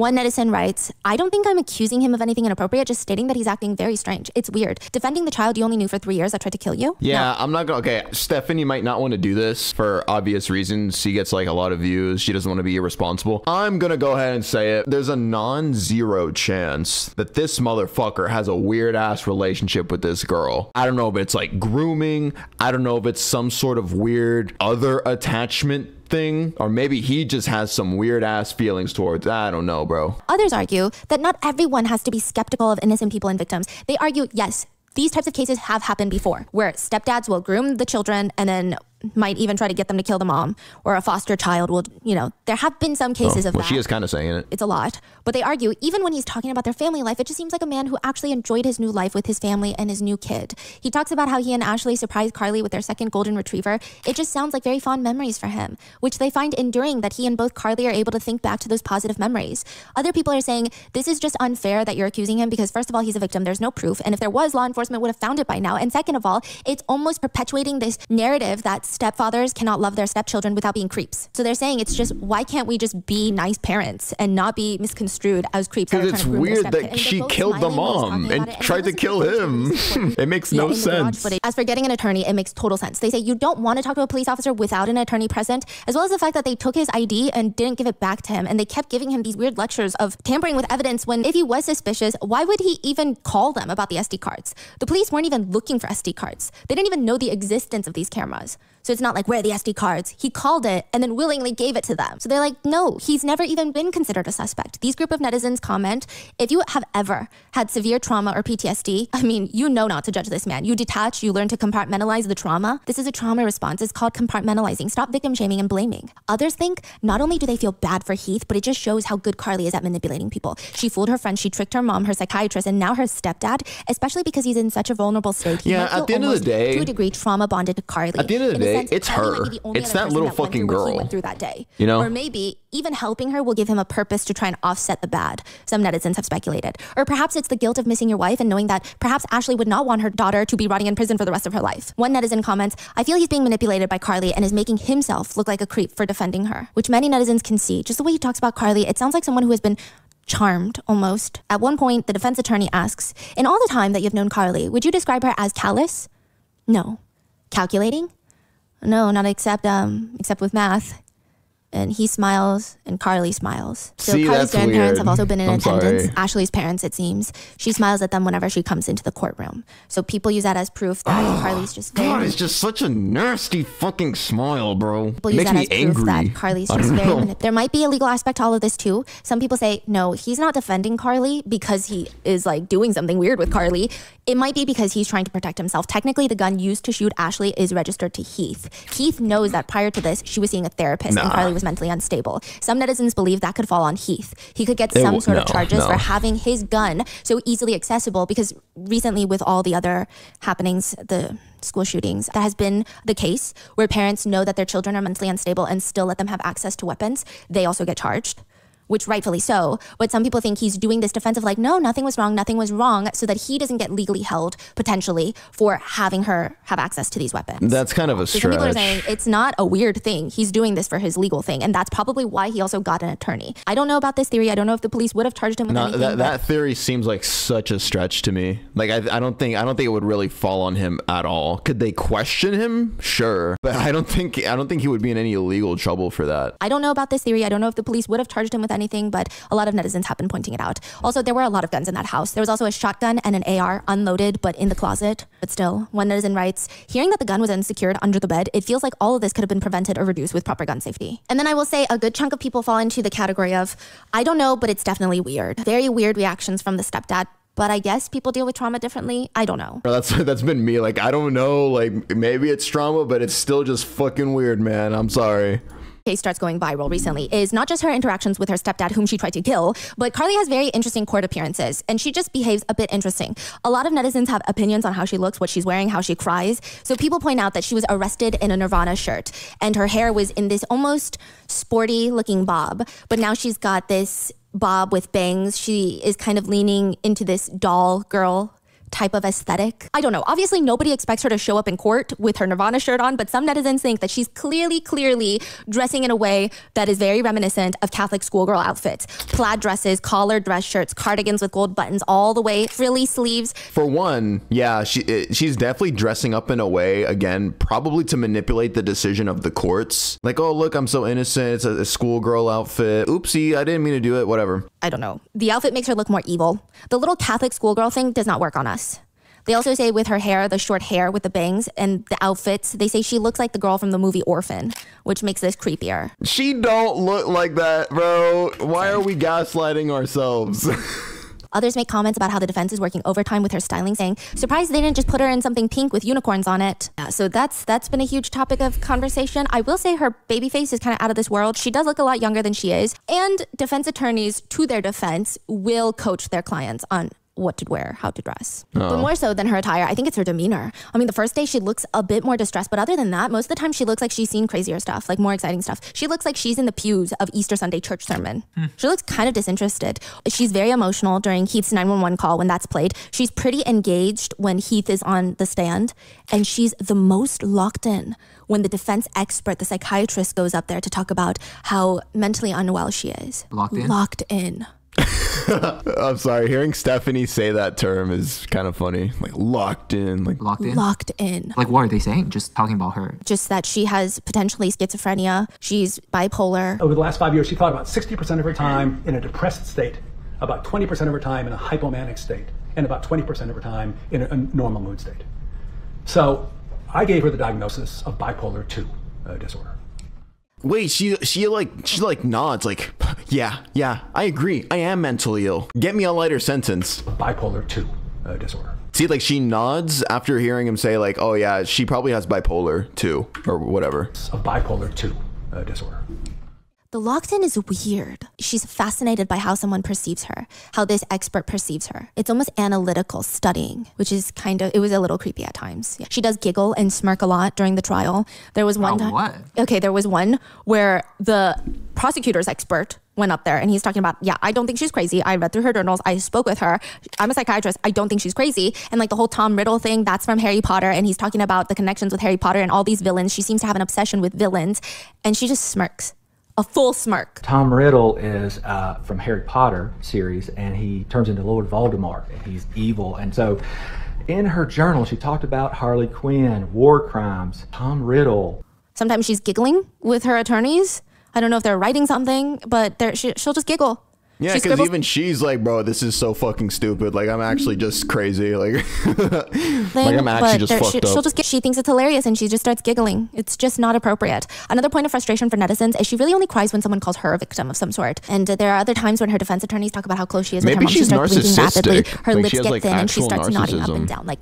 One netizen writes, I don't think I'm accusing him of anything inappropriate, just stating that he's acting very strange. It's weird. Defending the child you only knew for 3 years that tried to kill you? Yeah, I'm not gonna, okay, Stephanie might not want to do this for obvious reasons. She gets like a lot of views. She doesn't want to be irresponsible. I'm gonna go ahead and say it. There's a non-zero chance that this motherfucker has a weird ass relationship with this girl. I don't know if it's like grooming. I don't know if it's some sort of weird other attachment thing, or maybe he just has some weird ass feelings towards, I don't know, bro. Others argue that not everyone has to be skeptical of innocent people and victims. They argue, yes, these types of cases have happened before, where stepdads will groom the children and then might even try to get them to kill the mom, or a foster child will, you know, there have been some cases of that. Well, she is kind of saying it. It's a lot. But they argue, even when he's talking about their family life, it just seems like a man who actually enjoyed his new life with his family and his new kid. He talks about how he and Ashley surprised Carly with their second golden retriever. It just sounds like very fond memories for him, which they find enduring that he and both Carly are able to think back to those positive memories. Other people are saying, this is just unfair that you're accusing him because first of all, he's a victim. There's no proof. And if there was, law enforcement would have found it by now. And second of all, it's almost perpetuating this narrative that stepfathers cannot love their stepchildren without being creeps. So they're saying it's just, why can't we just be nice parents and not be misconstrued as creeps? Because it's weird that she killed the mom and tried to kill him. It makes no sense. As for getting an attorney, it makes total sense. They say you don't want to talk to a police officer without an attorney present, as well as the fact that they took his ID and didn't give it back to him. And they kept giving him these weird lectures of tampering with evidence when if he was suspicious, why would he even call them about the SD cards? The police weren't even looking for SD cards. They didn't even know the existence of these cameras. So it's not like, where are the SD cards? He called it and then willingly gave it to them. So they're like, no, he's never even been considered a suspect. These group of netizens comment, if you have ever had severe trauma or PTSD, I mean, you know not to judge this man. You detach, you learn to compartmentalize the trauma. This is a trauma response. It's called compartmentalizing. Stop victim shaming and blaming. Others think not only do they feel bad for Heath, but it just shows how good Carly is at manipulating people. She fooled her friends, she tricked her mom, her psychiatrist, and now her stepdad, especially because he's in such a vulnerable state. Yeah, at the end of the day, to a degree, trauma bonded to Carly. At the end of the day, it's her. It's that little fucking girl. Went through that day, you know? Or maybe even helping her will give him a purpose to try and offset the bad. Some netizens have speculated. Or perhaps it's the guilt of missing your wife and knowing that perhaps Ashley would not want her daughter to be rotting in prison for the rest of her life. One netizen comments, I feel he's being manipulated by Carly and is making himself look like a creep for defending her, which many netizens can see. Just the way he talks about Carly, it sounds like someone who has been charmed, almost. At one point, the defense attorney asks, in all the time that you've known Carly, would you describe her as callous? No. Calculating? No, not except with math. And he smiles and Carly smiles. So See, Carly's grandparents have also been in attendance. Sorry. Ashley's parents, it seems. She smiles at them whenever she comes into the courtroom. So people use that as proof that Carly's just very... God, it's just such a nasty fucking smile, bro. People use that as proof that Carly's just very... There might be a legal aspect to all of this too. Some people say, no, he's not defending Carly because he is like doing something weird with Carly. It might be because he's trying to protect himself. Technically, the gun used to shoot Ashley is registered to Heath. Heath knows that prior to this, she was seeing a therapist and Carly was mentally unstable. Some netizens believe that could fall on Heath. He could get some sort of charges for having his gun so easily accessible because recently with all the other happenings, the school shootings, that has been the case where parents know that their children are mentally unstable and still let them have access to weapons. They also get charged, which rightfully so. But some people think he's doing this defensive like, no, nothing was wrong, so that he doesn't get legally held potentially for having her have access to these weapons. That's kind of a stretch. Some people are saying it's not a weird thing. He's doing this for his legal thing. And that's probably why he also got an attorney. I don't know about this theory. I don't know if the police would have charged him with anything. That theory seems like such a stretch to me. Like I don't think it would really fall on him at all. Could they question him? Sure. But I don't think he would be in any legal trouble for that. I don't know about this theory. I don't know if the police would have charged him with anything, but a lot of netizens have been pointing it out. Also, there were a lot of guns in that house. There was also a shotgun and an AR unloaded, but in the closet. But still, one netizen writes, hearing that the gun was unsecured under the bed, it feels like all of this could have been prevented or reduced with proper gun safety. And then I will say a good chunk of people fall into the category of, I don't know, but it's definitely weird. Very weird reactions from the stepdad. But I guess people deal with trauma differently. I don't know. That's been me. Like, I don't know. Like, maybe it's trauma, but it's still just fucking weird, man. I'm sorry. Case starts going viral recently is not just her interactions with her stepdad whom she tried to kill, but Carly has very interesting court appearances and she just behaves a bit interesting. A lot of netizens have opinions on how she looks, what she's wearing, how she cries. So people point out that she was arrested in a Nirvana shirt and her hair was in this almost sporty looking bob, but now she's got this bob with bangs. She is kind of leaning into this doll girl type of aesthetic. I don't know. Obviously, nobody expects her to show up in court with her Nirvana shirt on, but some netizens think that she's clearly dressing in a way that is very reminiscent of Catholic schoolgirl outfits. Plaid dresses, collared dress shirts, cardigans with gold buttons all the way, frilly sleeves. For one, yeah, she's definitely dressing up in a way, again, probably to manipulate the decision of the courts. Like, oh, look, I'm so innocent. It's a schoolgirl outfit. Oopsie, I didn't mean to do it. Whatever. I don't know. The outfit makes her look more evil. The little Catholic schoolgirl thing does not work on us. They also say with her hair, the short hair with the bangs and the outfits, they say she looks like the girl from the movie Orphan, which makes this creepier. She don't look like that, bro. Why are we gaslighting ourselves? Others make comments about how the defense is working overtime with her styling, saying, surprised they didn't just put her in something pink with unicorns on it. Yeah, so that's been a huge topic of conversation. I will say her baby face is kind of out of this world. She does look a lot younger than she is. And defense attorneys, to their defense, will coach their clients on what to wear, how to dress. But more so than her attire, I think it's her demeanor. I mean, the first day she looks a bit more distressed, but other than that, most of the time she looks like she's seen crazier stuff, like more exciting stuff. She looks like she's in the pews of Easter Sunday church sermon. She looks kind of disinterested. She's very emotional during Heath's 911 call when that's played. She's pretty engaged when Heath is on the stand, and she's the most locked in when the defense expert, the psychiatrist, goes up there to talk about how mentally unwell she is. Locked in? Locked in. I'm sorry, hearing Stephanie say that term is kind of funny. Like locked in. Like Locked in? Locked in. Like, what are they saying? Just talking about her? Just that she has potentially schizophrenia. She's bipolar. Over the last 5 years, she thought about 60% of her time in a depressed state, about 20% of her time in a hypomanic state, and about 20% of her time in a normal mood state. So I gave her the diagnosis of bipolar 2 disorder. Wait, she nods like, yeah, I agree. I am mentally ill. Get me a lighter sentence. Bipolar 2 disorder. See, like she nods after hearing him say like, oh yeah, she probably has bipolar 2 or whatever. A bipolar 2 disorder. The locked in is weird. She's fascinated by how someone perceives her, how this expert perceives her. It's almost analytical studying, which is it was a little creepy at times. Yeah. She does giggle and smirk a lot during the trial. There was one time. What? Okay, there was one where the prosecutor's expert went up there and he's talking about, yeah, I don't think she's crazy. I read through her journals. I spoke with her. I'm a psychiatrist. I don't think she's crazy. And like the whole Tom Riddle thing, that's from Harry Potter. And he's talking about the connections with Harry Potter and all these villains. She seems to have an obsession with villains. And she just smirks. A full smirk. Tom Riddle is from Harry Potter series, and he turns into Lord Voldemort, and he's evil. And so in her journal, she talked about Harley Quinn, war crimes, Tom Riddle. Sometimes she's giggling with her attorneys. I don't know if they're writing something, but she'll just giggle. Yeah, because even she's like, bro, this is so fucking stupid. Like, I'm actually just crazy. Like, I'm actually just fucked up. She thinks it's hilarious and she just starts giggling. It's just not appropriate. Another point of frustration for netizens is she really only cries when someone calls her a victim of some sort. And there are other times when her defense attorneys talk about how close she is with her mom. She starts blinking rapidly. Her lips get thin and she starts nodding up and down. Like,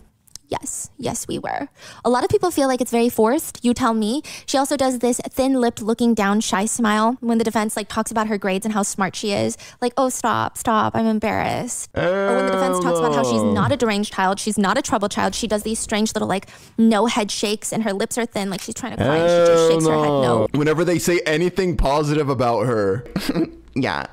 yes, we were. A lot of people feel like it's very forced. You tell me. She also does this thin-lipped, looking down, shy smile when the defense talks about her grades and how smart she is. Like, oh, stop, I'm embarrassed. Or when the defense talks about how she's not a deranged child, she's not a troubled child. She does these strange little no head shakes and her lips are thin, like she's trying to cry and she just shakes her head no. Whenever they say anything positive about her, yeah.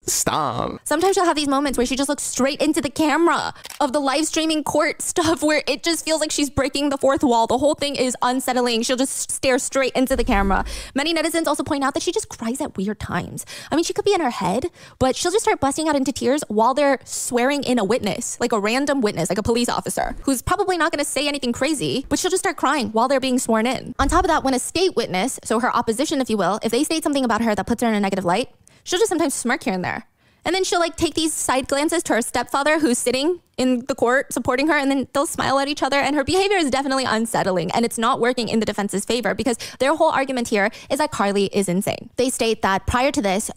Stop. Sometimes she'll have these moments where she just looks straight into the camera of the live streaming court stuff where it just feels like she's breaking the fourth wall. The whole thing is unsettling. She'll just stare straight into the camera. Many netizens also point out that she just cries at weird times. I mean, she could be in her head, but she'll just start busting out into tears while they're swearing in a witness, like a random witness, like a police officer, who's probably not going to say anything crazy, but she'll just start crying while they're being sworn in. On top of that, when a state witness, so her opposition, if you will, if they state something about her that puts her in a negative light, she'll just sometimes smirk here and there. And then she'll take these side glances to her stepfather who's sitting in the court supporting her, and then they'll smile at each other. And her behavior is definitely unsettling, and it's not working in the defense's favor because their whole argument here is that Carly is insane. They state that prior to this,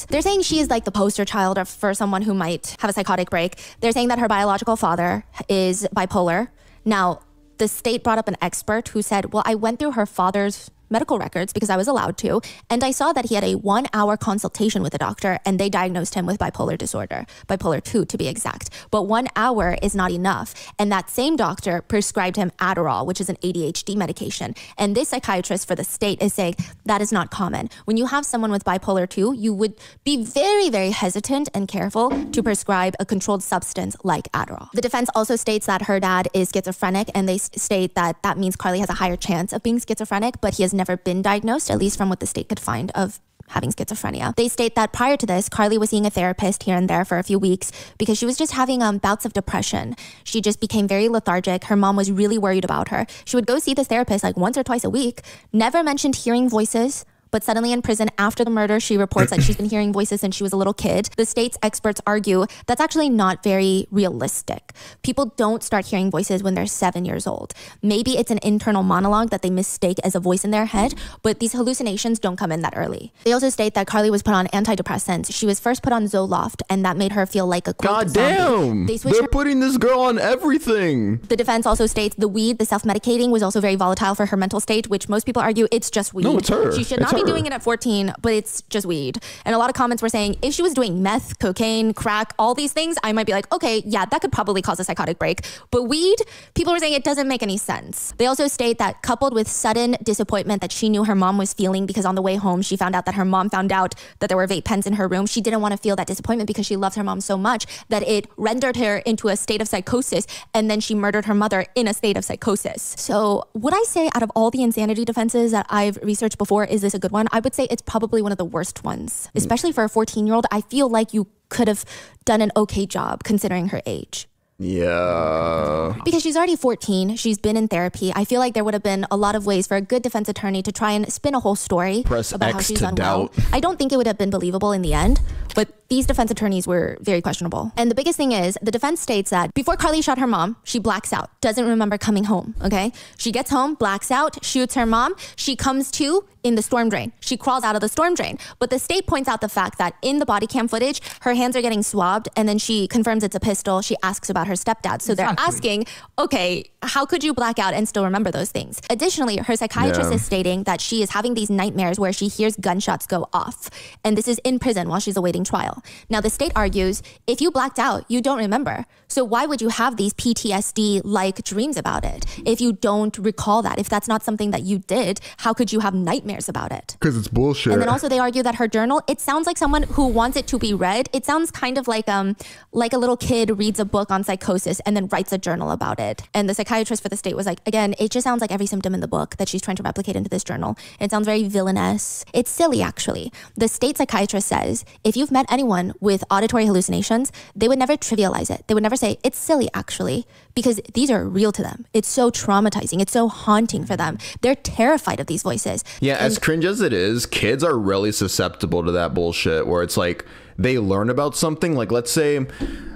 they're saying she is like the poster child for someone who might have a psychotic break. They're saying that her biological father is bipolar. Now, the state brought up an expert who said, well, I went through her father's medical records because I was allowed to, and I saw that he had a 1-hour consultation with a doctor, and they diagnosed him with bipolar disorder, bipolar 2 to be exact. But 1 hour is not enough, and that same doctor prescribed him Adderall, which is an ADHD medication. And this psychiatrist for the state is saying that is not common. When you have someone with bipolar 2, you would be very, very hesitant and careful to prescribe a controlled substance like Adderall. The defense also states that her dad is schizophrenic, and they state that that means Carly has a higher chance of being schizophrenic, but he has never been diagnosed, at least from what the state could find, of having schizophrenia. They state that prior to this, Carly was seeing a therapist here and there for a few weeks because she was just having bouts of depression. She just became very lethargic. Her mom was really worried about her. She would go see this therapist like once or twice a week, never mentioned hearing voices. But suddenly in prison after the murder, she reports that she's been hearing voices since she was a little kid. The state's experts argue that's actually not very realistic. People don't start hearing voices when they're 7 years old. Maybe it's an internal monologue that they mistake as a voice in their head, but these hallucinations don't come in that early. They also state that Carly was put on antidepressants. She was first put on Zoloft, and that made her feel like a God damn! They're putting this girl on everything. The defense also states the weed, the self-medicating, was also very volatile for her mental state, which most people argue it's just weed. No, it's her. She should not be doing it at 14, but it's just weed. And a lot of comments were saying if she was doing meth, cocaine, crack, all these things, I might be like, okay, yeah, that could probably cause a psychotic break. But weed, people were saying it doesn't make any sense. They also state that coupled with sudden disappointment that she knew her mom was feeling because on the way home, she found out that her mom found out that there were vape pens in her room. She didn't want to feel that disappointment because she loves her mom so much that it rendered her into a state of psychosis. And then she murdered her mother in a state of psychosis. So would I say out of all the insanity defenses that I've researched before, is this a good one? I would say it's probably one of the worst ones, especially for a 14-year-old. I feel like you could have done an okay job considering her age. Yeah. Because she's already 14, she's been in therapy. I feel like there would have been a lot of ways for a good defense attorney to try and spin a whole story about how she's unwell. I don't think it would have been believable in the end, but these defense attorneys were very questionable. And the biggest thing is, the defense states that before Carly shot her mom, she blacks out, doesn't remember coming home, okay? She gets home, blacks out, shoots her mom. She comes to in the storm drain. She crawls out of the storm drain. But the state points out the fact that in the body cam footage, her hands are getting swabbed, and then she confirms it's a pistol. She asks about her stepdad. So they're asking, okay, how could you black out and still remember those things? Additionally, her psychiatrist is stating that she is having these nightmares where she hears gunshots go off. And this is in prison while she's awaiting trial. Now, the state argues, if you blacked out, you don't remember. So why would you have these PTSD-like dreams about it? If you don't recall that, if that's not something that you did, how could you have nightmares about it? Because it's bullshit. And then also they argue that her journal, it sounds like someone who wants it to be read. It sounds kind of like a little kid reads a book on psychosis and then writes a journal about it. And the psychiatrist for the state was like, again, it just sounds like every symptom in the book that she's trying to replicate into this journal. It sounds very villainous. It's silly, actually. The state psychiatrist says, if you've met anyone with auditory hallucinations, they would never trivialize it. They would never say, it's silly, actually, because these are real to them. It's so traumatizing. It's so haunting for them. They're terrified of these voices. Yeah, as cringe as it is, kids are really susceptible to that bullshit where it's like, they learn about something, like let's say,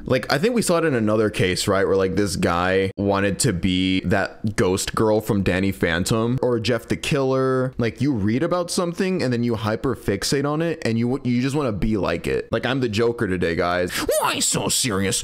like I think we saw it in another case, right, where like this guy wanted to be that ghost girl from Danny Phantom or Jeff the Killer. Like you read about something and then you hyper fixate on it and you just want to be like it. Like I'm the Joker today, guys. Why so serious?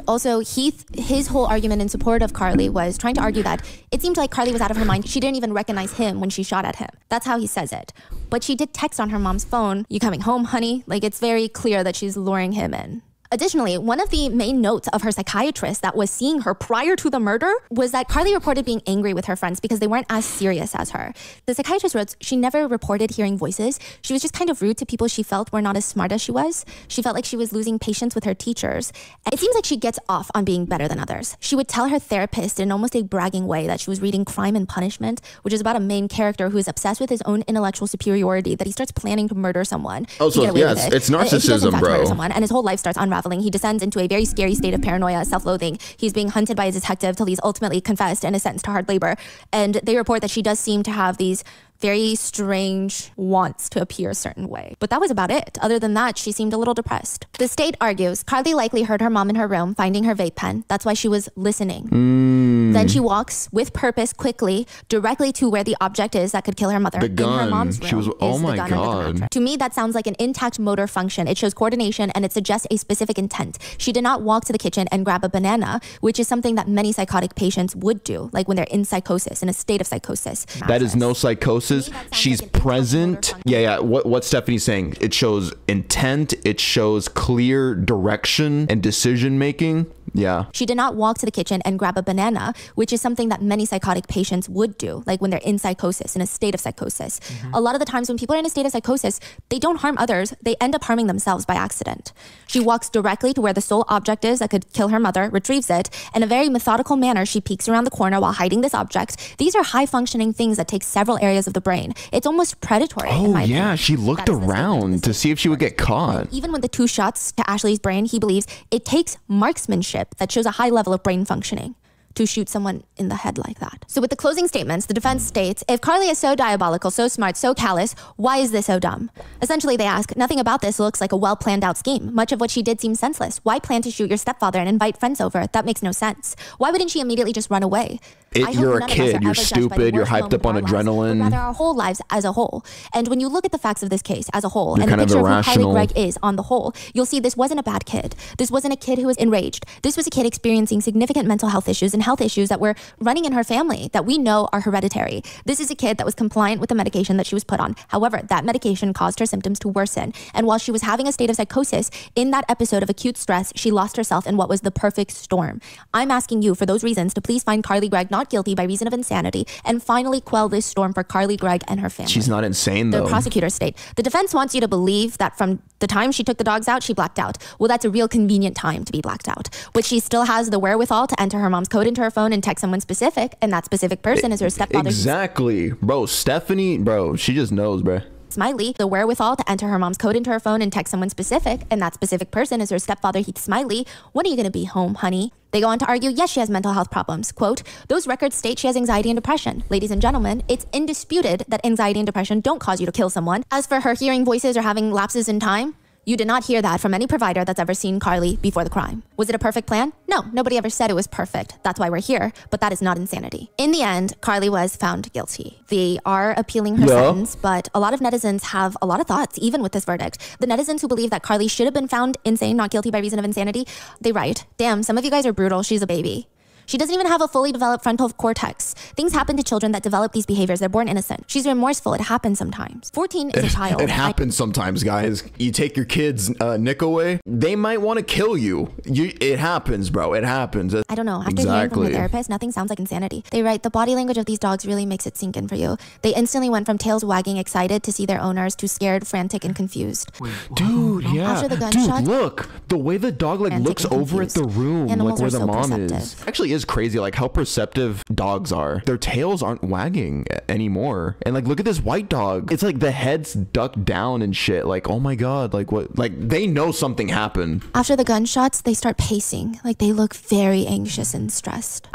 Also, his whole argument in support of Carly was trying to argue that it seemed like Carly was out of her mind. She didn't even recognize him when she shot at him. That's how he says it. But she did text on her mom's phone, "You coming home, honey?" Like it's very clear that she's luring him in. Additionally, one of the main notes of her psychiatrist that was seeing her prior to the murder was that Carly reported being angry with her friends because they weren't as serious as her. The psychiatrist wrote she never reported hearing voices. She was just kind of rude to people she felt were not as smart as she was. She felt like she was losing patience with her teachers. And it seems like she gets off on being better than others. She would tell her therapist in almost a bragging way that she was reading Crime and Punishment, which is about a main character who is obsessed with his own intellectual superiority, that he starts planning to murder someone. Oh, so yeah, it's narcissism, bro. Murder someone, and his whole life starts unraveling. He descends into a very scary state of paranoia, self-loathing. He's being hunted by a detective till he's ultimately confessed and is sentenced to hard labor. And they report that she does seem to have these very strange wants to appear a certain way. But that was about it. Other than that, she seemed a little depressed. The state argues Carly likely heard her mom in her room finding her vape pen. That's why she was listening. Then she walks with purpose quickly directly to where the object is that could kill her mother. The gun. In her mom's room. She was, oh my God. To me, that sounds like an intact motor function. It shows coordination and it suggests a specific intent. She did not walk to the kitchen and grab a banana, which is something that many psychotic patients would do, like when they're in psychosis, in a state of psychosis. That is no psychosis. She's present. Yeah. What Stephanie's saying, it shows intent. It shows clear direction and decision making. Yeah. She did not walk to the kitchen and grab a banana, which is something that many psychotic patients would do, like when they're in psychosis, in a state of psychosis. A lot of the times when people are in a state of psychosis, they don't harm others. They end up harming themselves by accident. She walks directly to where the sole object is that could kill her mother, retrieves it. In a very methodical manner, she peeks around the corner while hiding this object. These are high-functioning things that take several areas of the brain. It's almost predatory. Oh, yeah. She looked around to see if she would get caught. Even with the 2 shots to Ashley's brain, he believes it takes marksmanship that shows a high level of brain functioning to shoot someone in the head like that. So with the closing statements, the defense states, if Carly is so diabolical, so smart, so callous, why is this so dumb? Essentially, they ask, nothing about this looks like a well-planned out scheme. Much of what she did seems senseless. Why plan to shoot your stepfather and invite friends over? That makes no sense. Why wouldn't she immediately just run away? You're a kid, you're stupid, you're hyped up on adrenaline. Rather, our whole lives as a whole. And when you look at the facts of this case as a whole, You're and the kind of picture of who irrational. Carly Gregg is on the whole, you'll see this wasn't a bad kid. This wasn't a kid who was enraged. This was a kid experiencing significant mental health issues and health issues that were running in her family that we know are hereditary. This is a kid that was compliant with the medication that she was put on. However, that medication caused her symptoms to worsen. And while she was having a state of psychosis, in that episode of acute stress, she lost herself in what was the perfect storm. I'm asking you, for those reasons, to please find Carly Gregg not guilty by reason of insanity and finally quell this storm for Carly Gregg and her family. She's not insane, though. The prosecutors state, the defense wants you to believe that from the time she took the dogs out, she blacked out. Well, that's a real convenient time to be blacked out. But she still has the wherewithal to enter her mom's code into her phone and text someone specific, and that specific person is her stepfather. Exactly. Bro, Stephanie, bro, she just knows, bro. Smiley, the wherewithal to enter her mom's code into her phone and text someone specific, and that specific person is her stepfather, Heath Smiley. When are you going to be home, honey? They go on to argue, yes, she has mental health problems. Quote, those records state she has anxiety and depression. Ladies and gentlemen, it's indisputed that anxiety and depression don't cause you to kill someone. As for her hearing voices or having lapses in time, you did not hear that from any provider that's ever seen Carly before the crime. Was it a perfect plan? No, nobody ever said it was perfect. That's why we're here, but that is not insanity. In the end, Carly was found guilty. They are appealing her sentence, but a lot of netizens have a lot of thoughts, even with this verdict. The netizens who believe that Carly should have been found insane, not guilty by reason of insanity, they write, damn, some of you guys are brutal, she's a baby. She doesn't even have a fully developed frontal cortex. Things happen to children that develop these behaviors. They're born innocent. She's remorseful. It happens sometimes. 14 is a child. It happens sometimes, guys. You take your kid's nick away, they might want to kill you. It happens, bro. It happens. I don't know. After hearing from the therapist, nothing sounds like insanity. They write, the body language of these dogs really makes it sink in for you. They instantly went from tails wagging excited to see their owners to scared, frantic, and confused. Dude, yeah. After the gunshot, dude, look. The way the dog like looks over at the room, Animals like where the are so mom perceptive. is. Actually is crazy, like how perceptive dogs are. Their tails aren't wagging anymore. And like, look at this white dog. It's like the head's ducked down and shit. Like, oh my God, like what? Like they know something happened. After the gunshots, they start pacing. Like they look very anxious and stressed.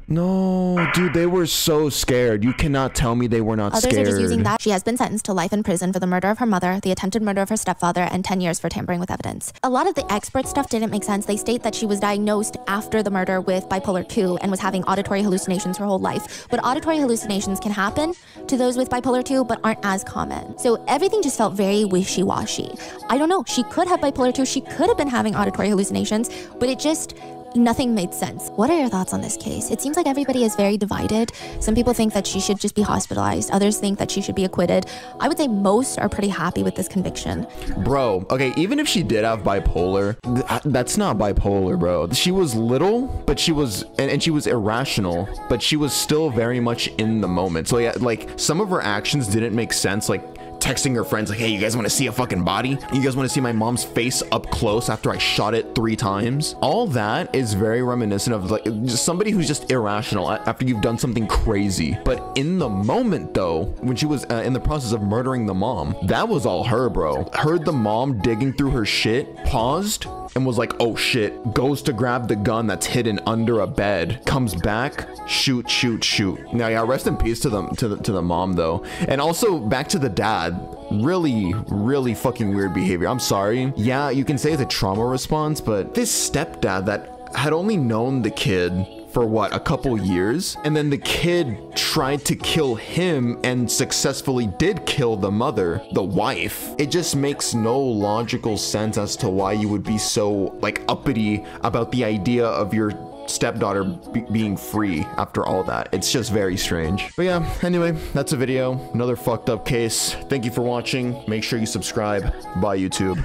No, dude, they were so scared. You cannot tell me they were not Others scared. are just using that. She has been sentenced to life in prison for the murder of her mother, the attempted murder of her stepfather, and 10 years for tampering with evidence. A lot of the expert stuff didn't make sense. They state that she was diagnosed after the murder with bipolar 2 and was having auditory hallucinations her whole life. But auditory hallucinations can happen to those with bipolar 2, but aren't as common. So everything just felt very wishy-washy. I don't know. She could have bipolar 2. She could have been having auditory hallucinations, but it just... nothing made sense. What are your thoughts on this case? It seems like everybody is very divided. Some people think that she should just be hospitalized. Others think that she should be acquitted. I would say most are pretty happy with this conviction. Bro, okay, even if she did have bipolar, that's not bipolar, bro. She was little, but she was, and she was irrational, but she was still very much in the moment. So yeah, like some of her actions didn't make sense, like texting her friends like, hey, you guys want to see a fucking body? You guys want to see my mom's face up close after I shot it 3 times? All that is very reminiscent of like just somebody who's just irrational after you've done something crazy. But in the moment though, when she was in the process of murdering the mom, that was all her, bro. Heard the mom digging through her shit, paused, and was like, oh shit, goes to grab the gun that's hidden under a bed, comes back, shoot. Now, yeah, rest in peace to the mom though. And also back to the dad. Really fucking weird behavior. I'm sorry. Yeah, you can say it's a trauma response, but this stepdad that had only known the kid for what, a couple years, and then the kid tried to kill him and successfully did kill the mother, the wife. It just makes no logical sense as to why you would be so like uppity about the idea of your stepdaughter being free after all that. It's just very strange. But yeah, anyway, that's a video. Another fucked up case. Thank you for watching. Make sure you subscribe. Bye, YouTube.